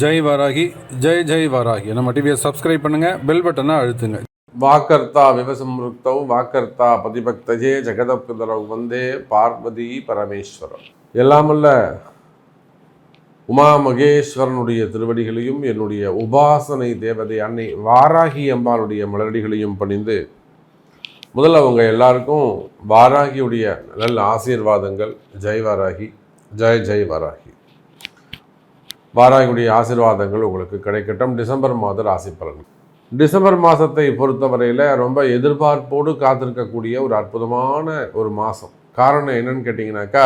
ஜெய் வாராகி, ஜெய் ஜெய் வாராகி. நம்ம டிவியை சப்ஸ்கிரைப் பண்ணுங்க, பெல் பட்டனை அழுத்துங்க. வாக்கர்த்தா விவசம்ருக்தௌ வாக்கர்த்தா பதிபக்தஜே ஜெகதப்பிதரவ் வந்தே பார்வதி பரமேஸ்வரம். எல்லாமல்ல உமா மகேஸ்வரனுடைய திருவடிகளையும் என்னுடைய உபாசனை தேவதை அன்னை வாராகி அம்பாளுடைய மலரடிகளையும் பணிந்து முதல்ல அவங்க எல்லாருக்கும் வாராகியுடைய நல்ல ஆசீர்வாதங்கள். ஜெய் வாராகி, ஜெய் ஜெய் வாராகி. வாராகியுடைய ஆசீர்வாதங்கள் உங்களுக்கு கிடைக்கட்டும். டிசம்பர் மாத ராசி பலன். டிசம்பர் மாதத்தை பொறுத்தவரையில் ரொம்ப எதிர்பார்ப்போடு காத்திருக்கக்கூடிய ஒரு அற்புதமான ஒரு மாதம். காரணம் என்னன்னு கேட்டிங்கனாக்கா,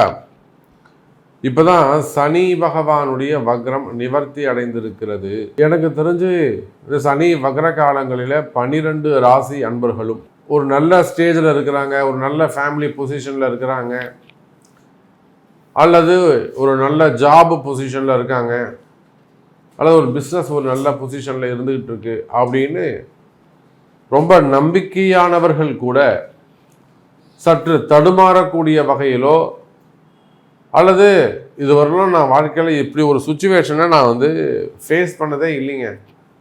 இப்போ தான் சனி பகவானுடைய வக்ரம் நிவர்த்தி அடைந்திருக்கிறது. எனக்கு தெரிஞ்சு இந்த சனி வக்ர காலங்களில் 12 ராசி அன்பர்களும் ஒரு நல்ல ஸ்டேஜில் இருக்கிறாங்க, ஒரு நல்ல ஃபேமிலி பொசிஷனில் இருக்கிறாங்க, அல்லது ஒரு நல்ல ஜாப் பொசிஷனில் இருக்காங்க, அல்லது ஒரு பிஸ்னஸ் ஒரு நல்ல பொசிஷனில் இருந்துகிட்டு இருக்கு அப்படின்னு ரொம்ப நம்பிக்கையானவர்கள் கூட சற்று தடுமாறக்கூடிய வகையிலோ, அல்லது இதுவரையிலும் நான் வாழ்க்கையில் இப்படி ஒரு சுச்சுவேஷனை நான் ஃபேஸ் பண்ணதே இல்லைங்க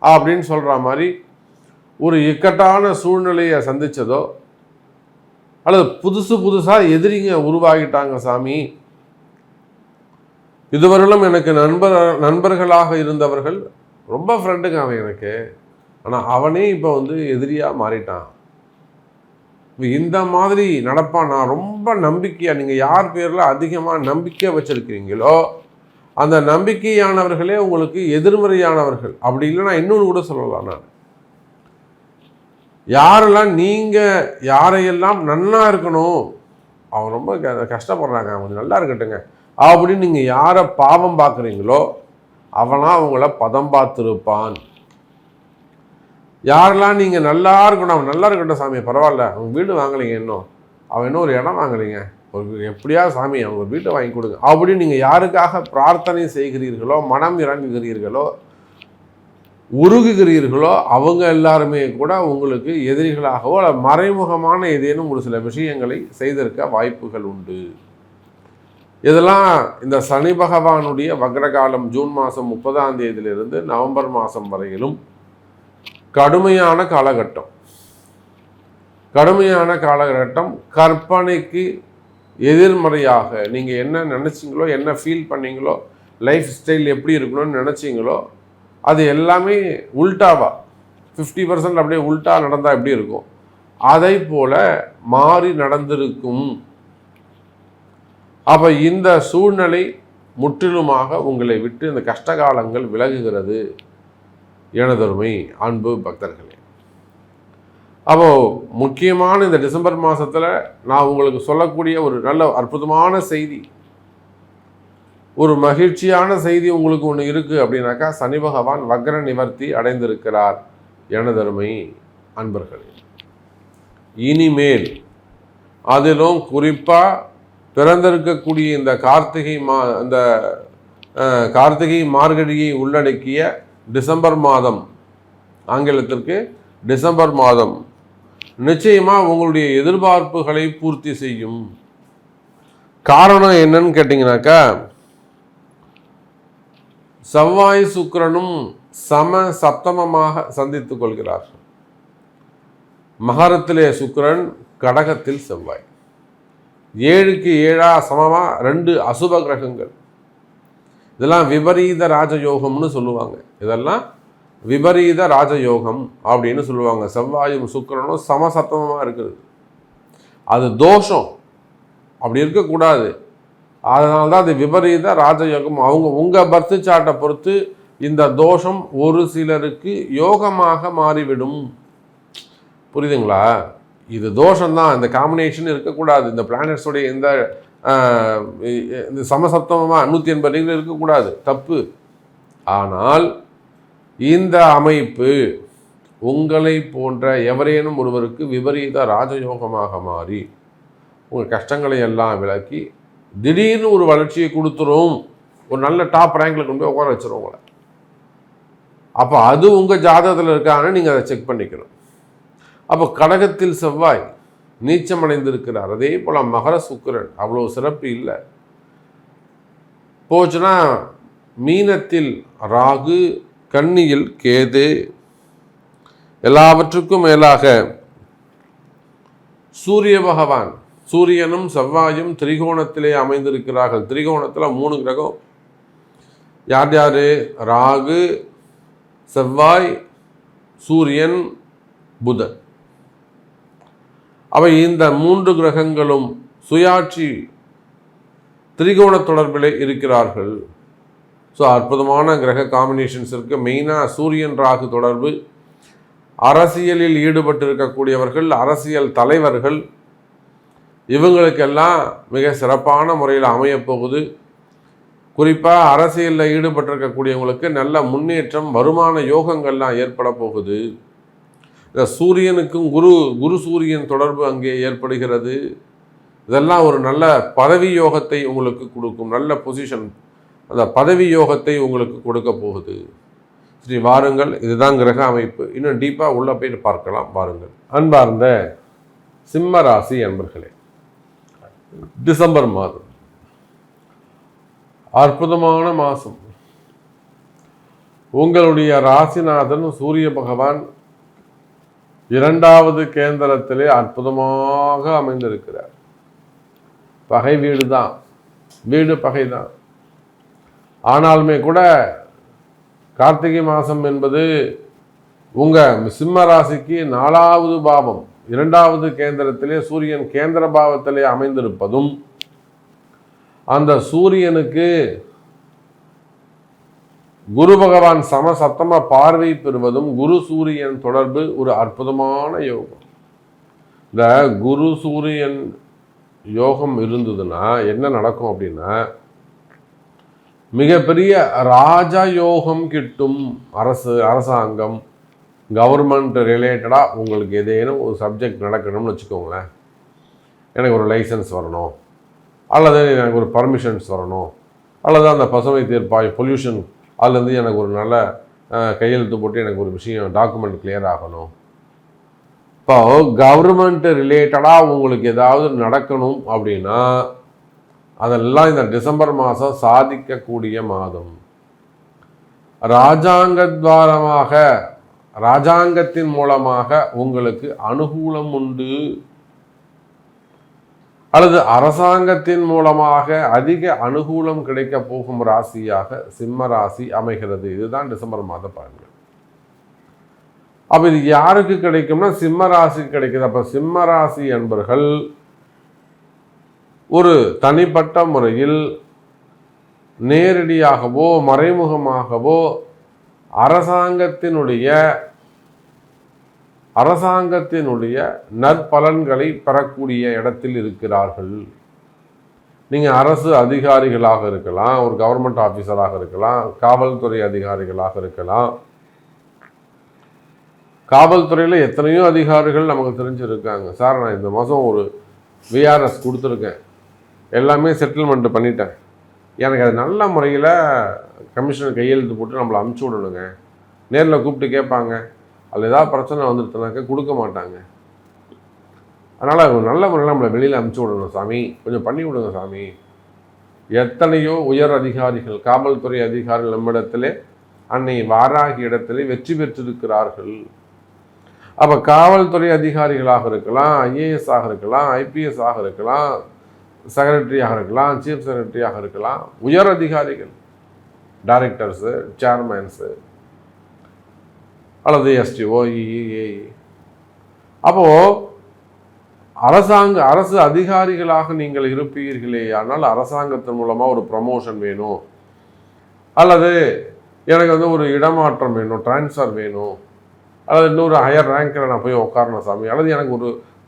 அப்படின்னு சொல்கிற மாதிரி ஒரு இக்கட்டான சூழ்நிலையை சந்தித்ததோ, அல்லது புதுசாக எதிரிங்க உருவாகிட்டாங்க சாமி, இதுவரையிலும் எனக்கு நண்பர்களாக இருந்தவர்கள் ரொம்ப ஃப்ரெண்டுங்க அவன் எனக்கு, ஆனால் அவனே இப்போ எதிரியாக மாறிட்டான், இந்த மாதிரி நடப்பான். நான் ரொம்ப நம்பிக்கையாக, நீங்கள் யார் பேரில் அதிகமாக நம்பிக்கை வச்சுருக்கிறீங்களோ அந்த நம்பிக்கையானவர்களே உங்களுக்கு எதிர்மறையானவர்கள். அப்படி இல்லைன்னா இன்னொன்று கூட சொல்லலாம், நான் யாரெல்லாம் நீங்கள் யாரையெல்லாம் நன்னா இருக்கணும், அவன் ரொம்ப கஷ்டப்படுறாங்க, அவங்க நல்லா இருக்கட்டுங்க அப்படின்னு நீங்கள் யாரை பாவம் பார்க்குறீங்களோ அவனா அவங்கள பதம் பார்த்துருப்பான். யாரெல்லாம் நீங்கள் நல்லா இருக்கணும், அவன் நல்லா இருக்கட்டும் சாமி பரவாயில்ல, அவங்க வீடு வாங்கலைங்க, அவன் இன்னும் ஒரு இடம் வாங்கலைங்க, ஒரு எப்படியா சாமி அவங்க ஒரு வீட்டை வாங்கி கொடுங்க அப்படின்னு நீங்கள் யாருக்காக பிரார்த்தனை செய்கிறீர்களோ, மனம் இறங்குகிறீர்களோ, உருகுகிறீர்களோ, அவங்க எல்லாருமே கூட உங்களுக்கு எதிரிகளாகவோ அல்ல மறைமுகமான ஏதேனும் ஒரு சில விஷயங்களை செய்திருக்க வாய்ப்புகள் உண்டு. இதெல்லாம் இந்த சனி பகவானுடைய வக்ரகாலம் ஜூன் மாதம் 30ஆம் தேதியிலிருந்து நவம்பர் மாதம் வரையிலும் கடுமையான காலகட்டம். கற்பனைக்கு எதிர்மறையாக நீங்கள் என்ன நினச்சிங்களோ, என்ன ஃபீல் பண்ணீங்களோ, லைஃப் ஸ்டைல் எப்படி இருக்கணும்னு நினச்சிங்களோ அது எல்லாமே உல்டாவா 50% அப்படியே உல்டா நடந்தால் எப்படி இருக்கும் அதை போல மாறி நடந்திருக்கும். அப்போ இந்த சூழ்நிலை முற்றிலுமாக உங்களை விட்டு இந்த கஷ்டகாலங்கள் விலகுகிறது எனதருமை அன்பு பக்தர்களே. அப்போது முக்கியமான இந்த டிசம்பர் மாதத்தில் நான் உங்களுக்கு சொல்லக்கூடிய ஒரு நல்ல அற்புதமான செய்தி, ஒரு மகிழ்ச்சியான செய்தி உங்களுக்கு ஒன்று இருக்குது அப்படின்னாக்கா, சனி பகவான் வக்ர நிவர்த்தி அடைந்திருக்கிறார் எனதருமை அன்பர்களே. இனிமேல் அதிலும் குறிப்பாக பிறந்திருக்கக்கூடிய இந்த கார்த்திகை மார்கழியை உள்ளடக்கிய டிசம்பர் மாதம், ஆங்கிலத்திற்கு டிசம்பர் மாதம் நிச்சயமாக உங்களுடைய எதிர்பார்ப்புகளை பூர்த்தி செய்யும். காரணம் என்னன்னு கேட்டிங்கனாக்கா, செவ்வாய் சுக்கிரனும் சப்தமமாக சந்தித்துக் கொள்கிறார்கள். மகரத்திலே சுக்கிரன், கடகத்தில் செவ்வாய், 7க்கு 7 சமமாக 2 அசுப கிரகங்கள். இதெல்லாம் விபரீத ராஜயோகம்னு சொல்லுவாங்க. இதெல்லாம் விபரீத ராஜயோகம் அப்படின்னு சொல்லுவாங்க. செவ்வாயும் சுக்கிரனும் சமசப்தமமாக இருக்கிறது, அது தோஷம், அப்படி இருக்கக்கூடாது. அதனால தான் அது விபரீத ராஜயோகம். உங்கள் பர்த் சார்ட்டை பொறுத்து இந்த தோஷம் ஒரு சிலருக்கு யோகமாக மாறிவிடும். புரியுதுங்களா? இது தோஷம்தான், இந்த காம்பினேஷன் இருக்கக்கூடாது. இந்த பிளானட்ஸோடைய இந்த சமசப்தமாக 180 டிகிரி இருக்கக்கூடாது, தப்பு. ஆனால் இந்த அமைப்பு உங்களை போன்ற எவரேனும் ஒருவருக்கு விபரீத ராஜயோகமாக மாறி உங்கள் கஷ்டங்களை எல்லாம் விலக்கி திடீர்னு ஒரு வளர்ச்சியை கொடுத்துரும், ஒரு நல்ல டாப் ரேங்கில் கொண்டு போய் உட்கார வச்சிரும் உங்களை. அப்போ அது உங்கள் ஜாதகத்தில் இருக்கான்னு நீங்கள் அதை செக் பண்ணிக்கணும். அப்போ கடகத்தில் செவ்வாய் நீச்சமடைந்திருக்கிறார். அதே போல் மகர சுக்கிரன் அவ்வளோ சிறப்பு இல்லை. போச்சுன்னா மீனத்தில் ராகு, கன்னியில் கேது. எல்லாவற்றுக்கும் மேலாக சூரிய பகவான், சூரியனும் செவ்வாயும் திரிகோணத்திலே அமைந்திருக்கிறார்கள். திரிகோணத்தில் 3 கிரகம். யார் யார்? ராகு, செவ்வாய், சூரியன், புதன். அவை இந்த 3 கிரகங்களும் சுயாட்சி திரிகோண தொடர்பிலே இருக்கிறார்கள். ஸோ அற்புதமான கிரக காம்பினேஷன்ஸ் இருக்குது. மெயினாக சூரியன் ராகு தொடர்பு. அரசியலில் ஈடுபட்டு இருக்கக்கூடியவர்கள், அரசியல் தலைவர்கள், இவங்களுக்கெல்லாம் மிக சிறப்பான முறையில் அமையப்போகுது. குறிப்பாக அரசியலில் ஈடுபட்டிருக்கக்கூடியவங்களுக்கு நல்ல முன்னேற்றம், வருமான யோகங்கள்லாம் ஏற்பட போகுது. இந்த சூரியனுக்கும் குரு சூரியன் தொடர்பு அங்கே ஏற்படுகிறது. இதெல்லாம் ஒரு நல்ல பதவி யோகத்தை உங்களுக்கு கொடுக்கும். நல்ல பொசிஷன், அந்த பதவி யோகத்தை உங்களுக்கு கொடுக்க போகுது. சரி, வாருங்கள். இதுதான் கிரக அமைப்பு. இன்னும் டீப்பாக உள்ள போயிட்டு பார்க்கலாம். வாருங்கள். அன்பார்ந்த சிம்ம ராசி அன்பர்களே, டிசம்பர் மாதம் அற்புதமான மாதம். உங்களுடைய ராசிநாதன் சூரிய பகவான் 2வது கேந்திரத்திலே அற்புதமாக அமைந்திருக்கிறார். பகை வீடு தான், வீடு பகை தான். ஆனாலுமே கூட கார்த்திகை மாதம் என்பது உங்கள் சிம்ம ராசிக்கு 4வது பாவம், 2வது கேந்திரத்திலே சூரியன் கேந்திர பாவத்திலே அமைந்திருப்பதும், அந்த சூரியனுக்கு குரு பகவான் சமசத்தம பார்வை பெறுவதும், குரு சூரியன் தொடர்பு ஒரு அற்புதமான யோகம். இந்த குரு சூரியன் யோகம் இருந்ததுன்னா என்ன நடக்கும் அப்படின்னா, மிகப்பெரிய ராஜயோகம் கிட்டும். அரசாங்கம், கவர்மெண்ட் ரிலேட்டடாக உங்களுக்கு ஏதேனும் ஒரு சப்ஜெக்ட் நடக்கணும்னு வச்சுக்கோங்களேன். எனக்கு ஒரு லைசன்ஸ் வரணும், அல்லது எனக்கு ஒரு பர்மிஷன்ஸ் வரணும், அல்லது அந்த பசுமை தீர்ப்பாய் பொல்யூஷன் அதுலேருந்து எனக்கு ஒரு நல்ல கையெழுத்து போட்டு எனக்கு ஒரு விஷயம் டாக்குமெண்ட் கிளியர் ஆகணும். இப்போ கவர்மெண்ட் ரிலேட்டடாக உங்களுக்கு ஏதாவது நடக்கணும் அப்படின்னா அதெல்லாம் இந்த டிசம்பர் மாதம் சாதிக்கக்கூடிய மாதம். ராஜாங்கத்வாரமாக, ராஜாங்கத்தின் மூலமாக உங்களுக்கு அனுகூலம் உண்டு, அல்லது அரசாங்கத்தின் மூலமாக அதிக அனுகூலம் கிடைக்க போகும் ராசியாக சிம்ம ராசி அமைகிறது. இதுதான் டிசம்பர் மாத பலன்கள். அப்போ இது யாருக்கு கிடைக்கும்னா சிம்ம ராசிக்கு கிடைக்குது. அப்போ சிம்ம ராசி என்பர்கள் ஒரு தனிப்பட்ட முறையில் நேரடியாகவோ மறைமுகமாகவோ அரசாங்கத்தினுடைய நற்பலன்களை பெறக்கூடிய இடத்தில் இருக்கிறார்கள். நீங்கள் அரசு அதிகாரிகளாக இருக்கலாம், ஒரு கவர்மெண்ட் ஆஃபீஸராக இருக்கலாம், காவல்துறை அதிகாரிகளாக இருக்கலாம். காவல்துறையில் எத்தனையோ அதிகாரிகள் நமக்கு தெரிஞ்சிருக்காங்க. சார், நான் இந்த மாதம் ஒரு விஆர்எஸ் கொடுத்துருக்கேன், எல்லாமே செட்டில்மெண்ட் பண்ணிட்டேன், எனக்கு அது நல்ல முறையில் கமிஷனர் கையெழுத்து போட்டு நம்மளை அமுச்சு விடணுங்க. நேரில் கூப்பிட்டு கேட்பாங்க, அதில் ஏதாவது பிரச்சனை வந்துடுச்சுனாக்க கொடுக்க மாட்டாங்க. அதனால் நல்ல முறையில் நம்மளை வெளியில் அமுச்சு விடணும் சாமி, கொஞ்சம் பண்ணி விடுங்க சாமி. எத்தனையோ உயர் அதிகாரிகள், காவல்துறை அதிகாரிகள் நம்மிடத்திலே அன்னை வாராகி இடத்திலே வெற்றி பெற்றிருக்கிறார்கள். அப்போ காவல்துறை அதிகாரிகளாக இருக்கலாம், ஐஏஎஸ் ஆக இருக்கலாம், ஐபிஎஸ் ஆக இருக்கலாம், செக்ரட்டரியாக இருக்கலாம், சீஃப் செக்ரட்டரியாக இருக்கலாம், உயர் அதிகாரிகள், டைரக்டர்ஸு, சேர்மேன்ஸு, அல்லது எஸ்டிஓ, இஇஏ. அப்போது அரசு அதிகாரிகளாக நீங்கள் இருப்பீர்களே, ஆனால் அரசாங்கத்தின் மூலமாக ஒரு ப்ரமோஷன் வேணும், அல்லது எனக்கு ஒரு இடமாற்றம் வேணும், டிரான்ஸ்ஃபர் வேணும், அல்லது இன்னொரு ஹையர் ரேங்கில் நான் போய் உட்காரணும் சாமி, அல்லது எனக்கு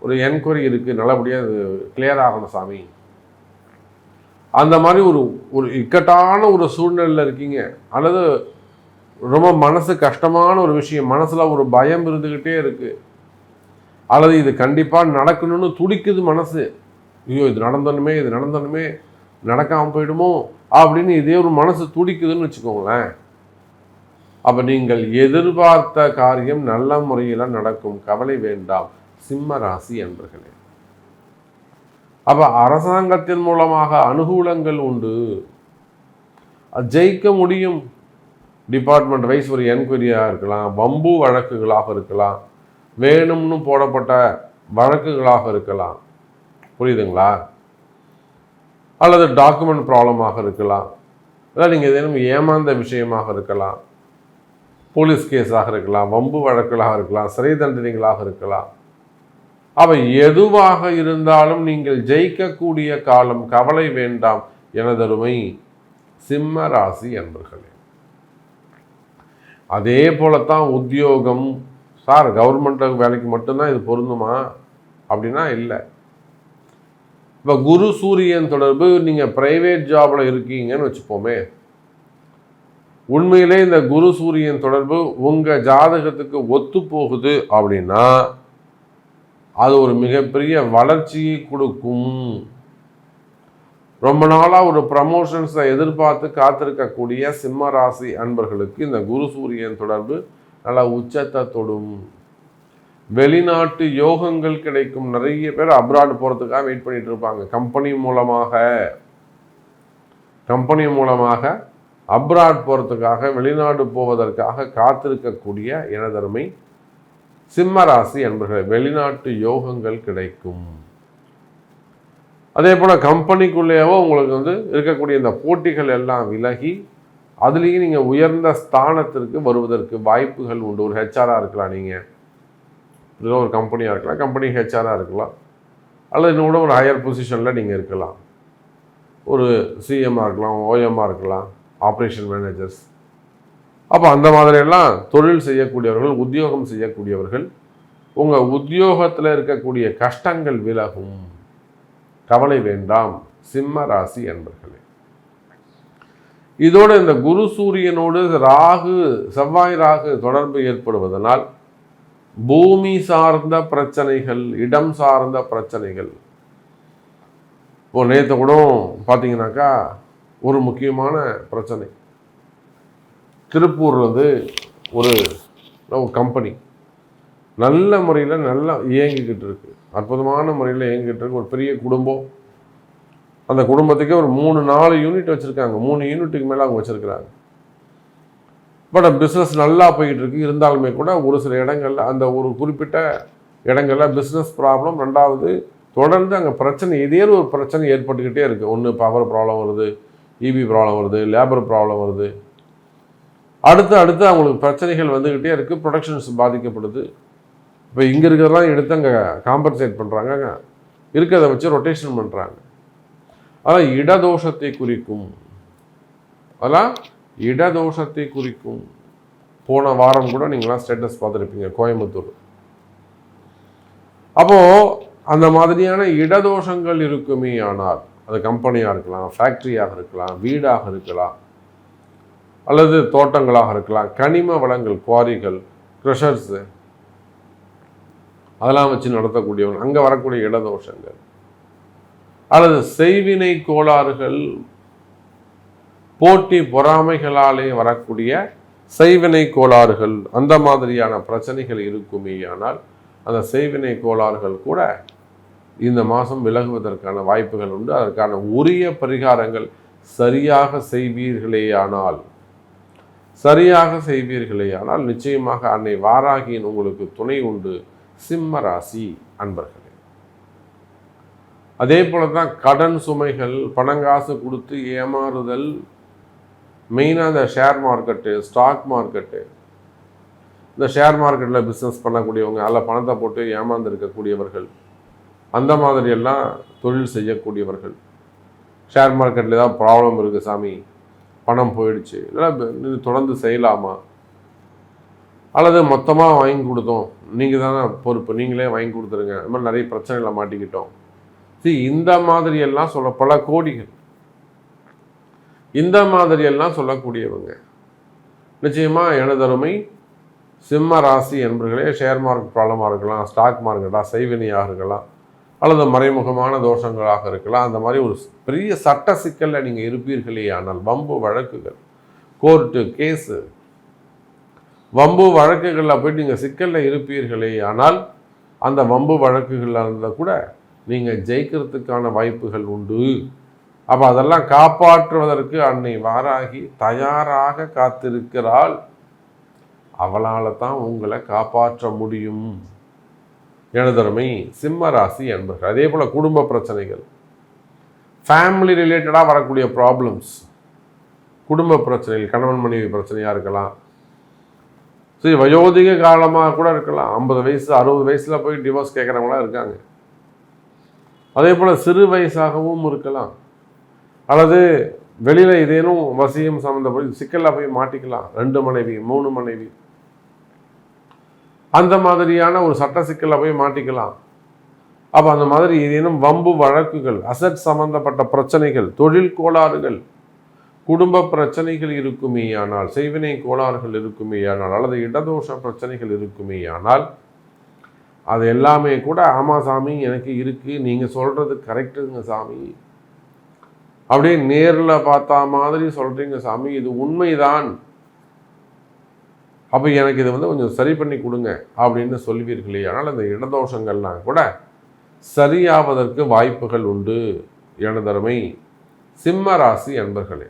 ஒரு என்கொயரி இருக்குது, நல்லபடியாக அது கிளியர் ஆகணும் சாமி. அந்த மாதிரி ஒரு இக்கட்டான ஒரு சூழ்நிலையில் இருக்கீங்க, அல்லது ரொம்ப மனசு கஷ்டமான ஒரு விஷயம், மனசில் ஒரு பயம் இருந்துக்கிட்டே இருக்குது, அல்லது இது கண்டிப்பாக நடக்கணும்னு துடிக்குது மனசு. ஐயோ, இது நடந்தோன்னுமே நடக்காமல் போயிடுமோ அப்படின்னு இதே ஒரு மனசு துடிக்குதுன்னு வச்சுக்கோங்களேன். அப்போ நீங்கள் எதிர்பார்த்த காரியம் நல்ல முறையில் நடக்கும், கவலை வேண்டாம் சிம்ம ராசி என்பர்களே. அப்போ அரசாங்கத்தின் மூலமாக அனுகூலங்கள் உண்டு. ஜெயிக்க முடியும். டிபார்ட்மெண்ட் வைஸ் ஒரு என்கொயரியாக இருக்கலாம், வம்பு வழக்குகளாக இருக்கலாம், வேணும்னு போடப்பட்ட வழக்குகளாக இருக்கலாம், புரியுதுங்களா? அல்லது டாக்குமெண்ட் ப்ராப்ளமாக இருக்கலாம், அதாவது நீங்கள் ஏதேனும் ஏமாந்த விஷயமாக இருக்கலாம், போலீஸ் கேஸாக இருக்கலாம், வம்பு வழக்குகளாக இருக்கலாம், சிறை தண்டனைகளாக இருக்கலாம். அவை எதுவாக இருந்தாலும் நீங்கள் ஜெயிக்கக்கூடிய காலம். கவலை வேண்டாம் எனதருமை சிம்ம ராசி அன்பர்களே. அதே போலத்தான் உத்தியோகம். சார் கவர்மெண்ட் வேலைக்கு மட்டும்தான் இது பொருந்துமா அப்படின்னா இல்லை. இப்போ குரு சூரியன் தொடர்பு, நீங்கள் பிரைவேட் ஜாப்ல இருக்கீங்கன்னு வச்சுப்போமே, உண்மையிலே இந்த குரு சூரியன் தொடர்பு உங்க ஜாதகத்துக்கு ஒத்து போகுது அப்படின்னா அது ஒரு மிகப்பெரிய வளர்ச்சியை கொடுக்கும். ரொம்ப நாளாக ஒரு ப்ரமோஷன்ஸை எதிர்பார்த்து காத்திருக்கக்கூடிய சிம்ம ராசி அன்பர்களுக்கு இந்த குரு சூரியன் தொடர்பு நல்லா உச்சத்தை தொடும். வெளிநாட்டு யோகங்கள் கிடைக்கும். நிறைய பேர் அப்ராட் போகிறதுக்காக வெயிட் பண்ணிட்டு இருப்பாங்க. கம்பெனி மூலமாக அப்ராட் போகிறதுக்காக, வெளிநாடு போவதற்காக காத்திருக்கக்கூடிய எனதருமை சிம்ம ராசி அன்பர்களே, வெளிநாட்டு யோகங்கள் கிடைக்கும். அதே போல் கம்பெனிக்குள்ளேயோ உங்களுக்கு இருக்கக்கூடிய இந்த போட்டிகள் எல்லாம் விலகி அதுலேயும் நீங்கள் உயர்ந்த ஸ்தானத்திற்கு வருவதற்கு வாய்ப்புகள் உண்டு. ஒரு ஹெச்ஆராக இருக்கலாம், நீங்கள் ஒரு கம்பெனியாக இருக்கலாம், கம்பெனி ஹெச்ஆராக இருக்கலாம், அல்லது இன்னும் கூட ஒரு ஹையர் பொசிஷனில் நீங்கள் இருக்கலாம். ஒரு சிஎம்மாக இருக்கலாம், ஓஎம்மாக இருக்கலாம், ஆப்ரேஷன் மேனேஜர்ஸ். அப்போ அந்த மாதிரியெல்லாம் தொழில் செய்யக்கூடியவர்கள், உத்தியோகம் செய்யக்கூடியவர்கள், உங்கள் உத்தியோகத்தில் இருக்கக்கூடிய கஷ்டங்கள் விலகும். கவலை வேண்டாம் சிம்ம ராசி அன்பர்களே. இதோடு இந்த குரு சூரியனோடு செவ்வாய் ராகு தொடர்பு ஏற்படுவதனால் பூமி சார்ந்த பிரச்சனைகள், இடம் சார்ந்த பிரச்சனைகள். இப்போ நேற்று கூட பார்த்தீங்கன்னாக்கா ஒரு முக்கியமான பிரச்சனை. திருப்பூர்லேருந்து ஒரு கம்பெனி நல்ல முறையில் நல்லா இயங்கிக்கிட்டு இருக்கு, அற்புதமான முறையில் இயங்கிக்கிட்டு இருக்கு. ஒரு பெரிய குடும்பம், அந்த குடும்பத்துக்கே ஒரு 3-4 யூனிட் வச்சுருக்காங்க, 3 யூனிட்டுக்கு மேலே அவங்க வச்சுருக்கிறாங்க. பட் பிஸ்னஸ் நல்லா போய்கிட்டு இருக்கு. இருந்தாலுமே கூட ஒரு சில இடங்களில், அந்த ஒரு குறிப்பிட்ட இடங்களில் பிஸ்னஸ் ப்ராப்ளம், ரெண்டாவது தொடர்ந்து அங்கே பிரச்சனை, இதே ஒரு பிரச்சனை ஏற்பட்டுக்கிட்டே இருக்குது. ஒன்று பவர் ப்ராப்ளம் வருது, இபி ப்ராப்ளம் வருது, லேபர் ப்ராப்ளம் வருது, அடுத்து அவங்களுக்கு பிரச்சனைகள் வந்துக்கிட்டே இருக்குது. ப்ரொடக்ஷன்ஸ் பாதிக்கப்படுது. இப்போ இங்கே இருக்கிறதெல்லாம் எடுத்து அங்கே காம்பன்சேட் பண்ணுறாங்க, இருக்கிறத வச்சு ரொட்டேஷன் பண்ணுறாங்க. அதெல்லாம் இடதோஷத்தை குறிக்கும். போன வாரம் கூட நீங்களாம் ஸ்டேட்டஸ் பார்த்துருப்பீங்க, கோயம்புத்தூர். அப்போது அந்த மாதிரியான இடதோஷங்கள் இருக்குமே ஆனால், அது கம்பெனியாக இருக்கலாம், ஃபேக்ட்ரியாக இருக்கலாம், வீடாக இருக்கலாம், அல்லது தோட்டங்களாக இருக்கலாம், கனிம வளங்கள், குவாரிகள், க்ரஷர்ஸு, அதெல்லாம் வச்சு நடத்தக்கூடியவங்க, அங்கே வரக்கூடிய இடதோஷங்கள், அல்லது செய்வினை கோளாறுகள், போட்டி பொறாமைகளாலே வரக்கூடிய செய்வினை கோளாறுகள், அந்த மாதிரியான பிரச்சனைகள் இருக்குமே ஆனால் அந்த செய்வினை கோளாறுகள் கூட இந்த மாதம் விலகுவதற்கான வாய்ப்புகள் உண்டு. அதற்கான உரிய பரிகாரங்கள் சரியாக செய்வீர்களேயானால் நிச்சயமாக அன்னை வாராகியின் உங்களுக்கு துணை உண்டு சிம்ம ராசி அன்பர்களே. அதே போல தான் கடன் சுமைகள், பணங்காசு கொடுத்து ஏமாறுதல், மெயினாக இந்த ஷேர் மார்க்கெட்டு, ஸ்டாக் மார்க்கெட்டு, இந்த ஷேர் மார்க்கெட்டில் பிஸ்னஸ் பண்ணக்கூடியவங்க, அதில் பணத்தை போட்டு ஏமாந்துருக்கக்கூடியவர்கள், அந்த மாதிரியெல்லாம் தொழில் செய்யக்கூடியவர்கள், ஷேர் மார்க்கெட்டில் ஏதாவது ப்ராப்ளம் இருக்குது சாமி, பணம் போயிடுச்சு, இல்லை தொடர்ந்து செய்யலாமா, அல்லது மொத்தமாக வாங்கி கொடுத்தோம், நீங்கள் தானே பொறுப்பு, நீங்களே வாங்கி கொடுத்துருங்க, இந்த மாதிரி நிறைய பிரச்சனைகளை மாட்டிக்கிட்டோம். இந்த மாதிரியெல்லாம் பல கோடிகள், இந்த மாதிரியெல்லாம் சொல்லக்கூடியவங்க நிச்சயமாக எனதருமை சிம்ம ராசி என்பர்களே, ஷேர் மார்க்கெட் ப்ராப்ளமாக இருக்கலாம், ஸ்டாக் மார்க்கெட்டாக செய்வினையாக இருக்கலாம், அல்லது மறைமுகமான தோஷங்களாக இருக்கலாம். அந்த மாதிரி ஒரு பெரிய சட்ட சிக்கலில் நீங்கள் இருப்பீர்களே ஆனால், வம்பு வழக்குகள், கோர்ட்டு கேஸு, வம்பு வழக்குகளில் போய்ட்டு நீங்கள் சிக்கலில் இருப்பீர்களே ஆனால் அந்த வம்பு வழக்குகளில் இருந்தால் கூட நீங்கள் ஜெயிக்கிறதுக்கான வாய்ப்புகள் உண்டு. அப்போ அதெல்லாம் காப்பாற்றுவதற்கு அன்னை வாராகி தயாராக காத்திருக்கிறாள். அவளால் தான் உங்களை காப்பாற்ற முடியும். எனதருமை சிம்ம ராசி அன்பர்கள், அதே போல் குடும்ப பிரச்சனைகள், ஃபேமிலி ரிலேட்டடாக வரக்கூடிய ப்ராப்ளம்ஸ், குடும்ப பிரச்சனைகள், கணவன் மனைவி பிரச்சனையாக இருக்கலாம், சரி வயோதிக காலமாக கூட இருக்கலாம். 50 வயசு 60 வயசில் போய் டிவோர்ஸ் கேட்குறவங்களாம் இருக்காங்க. அதே போல் சிறு வயசாகவும் இருக்கலாம். அல்லது வெளியில் ஏதேனும் வசியம் சம்மந்தப்பட்ட சிக்கலில் போய் மாட்டிக்கலாம். 2 மனைவி 3 மனைவி அந்த மாதிரியான ஒரு சட்ட சிக்கலில் போய் மாட்டிக்கலாம். அப்போ அந்த மாதிரி ஏதேனும் வம்பு வழக்குகள், அசட் சம்பந்தப்பட்ட பிரச்சனைகள், தொழில் கோளாறுகள், குடும்ப பிரச்சனைகள் இருக்குமேயானால், செய்வினை கோளாறுகள் இருக்குமேயானால், அல்லது இடதோஷ பிரச்சனைகள் இருக்குமேயானால், அது எல்லாமே கூட ஆமாம் சாமி எனக்கு இருக்குது, நீங்கள் சொல்கிறது கரெக்டுங்க சாமி, அப்படியே நேரில் பார்த்தா மாதிரி சொல்கிறீங்க சாமி, இது உண்மைதான், அப்போ எனக்கு இது கொஞ்சம் சரி பண்ணி கொடுங்க அப்படின்னு சொல்வீர்களே. ஆனால் அந்த இடதோஷங்கள்லாம் கூட சரியாவதற்கு வாய்ப்புகள் உண்டு. எனதருமை சிம்ம ராசி அன்பர்களே,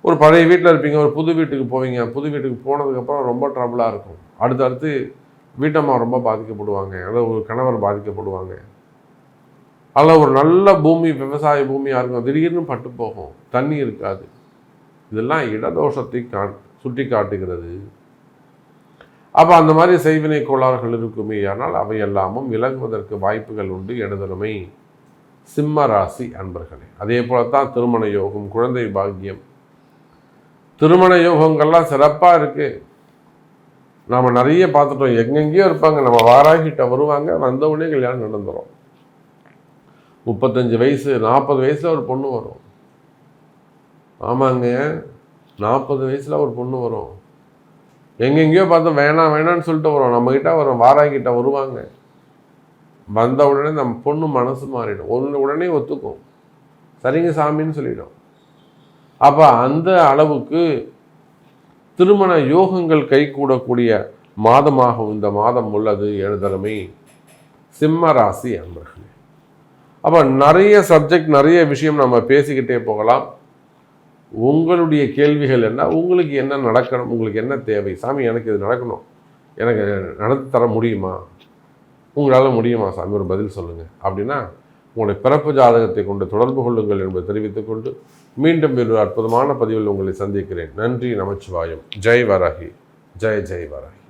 ஒரு பழைய வீட்டில் இருப்பீங்க, ஒரு புது வீட்டுக்கு போவீங்க. புது வீட்டுக்கு போனதுக்கப்புறம் ரொம்ப ட்ரபிளாக இருக்கும். அடுத்தடுத்து வீட்டம்மா ரொம்ப பாதிக்கப்படுவாங்க, அல்லது ஒரு கணவர் பாதிக்கப்படுவாங்க, அல்ல ஒரு நல்ல பூமி விவசாய பூமியாக இருக்கும், திடீர்னு பட்டு போகும், தண்ணி இருக்காது. இதெல்லாம் இடதோஷத்தை சுட்டி காட்டுகிறது. அப்போ அந்த மாதிரி செய்வினை கோளாறுகள் இருக்குமே, ஆனால் அவை எல்லாமும் விலகுவதற்கு வாய்ப்புகள் உண்டு. எனதருமை சிம்ம ராசி அன்பர்களே, அதே போலத்தான் திருமண யோகம், குழந்தை பாக்கியம், திருமண யோகங்கள்லாம் சிறப்பாக இருக்குது. நாம் நிறைய பார்த்துட்டோம். எங்கெங்கேயோ இருப்பாங்க, நம்ம வாராகிட்ட வருவாங்க, வந்தவுடனே கல்யாணம் நடந்துடும். 35 வயசு 40 வயசில் ஒரு பொண்ணு வரும். ஆமாங்க, 40 வயசில் ஒரு பொண்ணு வரும். எங்கெங்கேயோ பார்த்தோம், வேணாம் வேணான்னு சொல்லிட்டு வரும். நம்மக்கிட்ட வரும், வாராகிட்ட வருவாங்க. வந்த உடனே நம்ம பொண்ணு மனசு மாறிடும், உடனே ஒத்துக்கும், சரிங்க சாமின்னு சொல்லிடும். அப்போ அந்த அளவுக்கு திருமண யோகங்கள் கைகூடக்கூடிய மாதமாகவும் இந்த மாதம் உள்ளது. எனதருமை சிம்ம ராசி அன்பர்களே, அப்போ நிறைய சப்ஜெக்ட், நிறைய விஷயம் நம்ம பேசிக்கிட்டே போகலாம். உங்களுடைய கேள்விகள் என்ன, உங்களுக்கு என்ன நடக்கணும், உங்களுக்கு என்ன தேவை, சாமி எனக்கு இது நடக்கணும், எனக்கு நடத்தி தர முடியுமா, உங்களால் முடியுமா சாமி, ஒரு பதில் சொல்லுங்கள் அப்படின்னா உங்களுடைய பிறப்பு ஜாதகத்தை கொண்டு தொடர்பு கொள்ளுங்கள் என்பதை தெரிவித்துக்கொண்டு மீண்டும் ஒரு அற்புதமான பதிவில் உங்களை சந்திக்கிறேன். நன்றி, நமச்சிவாயம். ஜெய் வராகி, ஜெய் ஜெய் வராகி.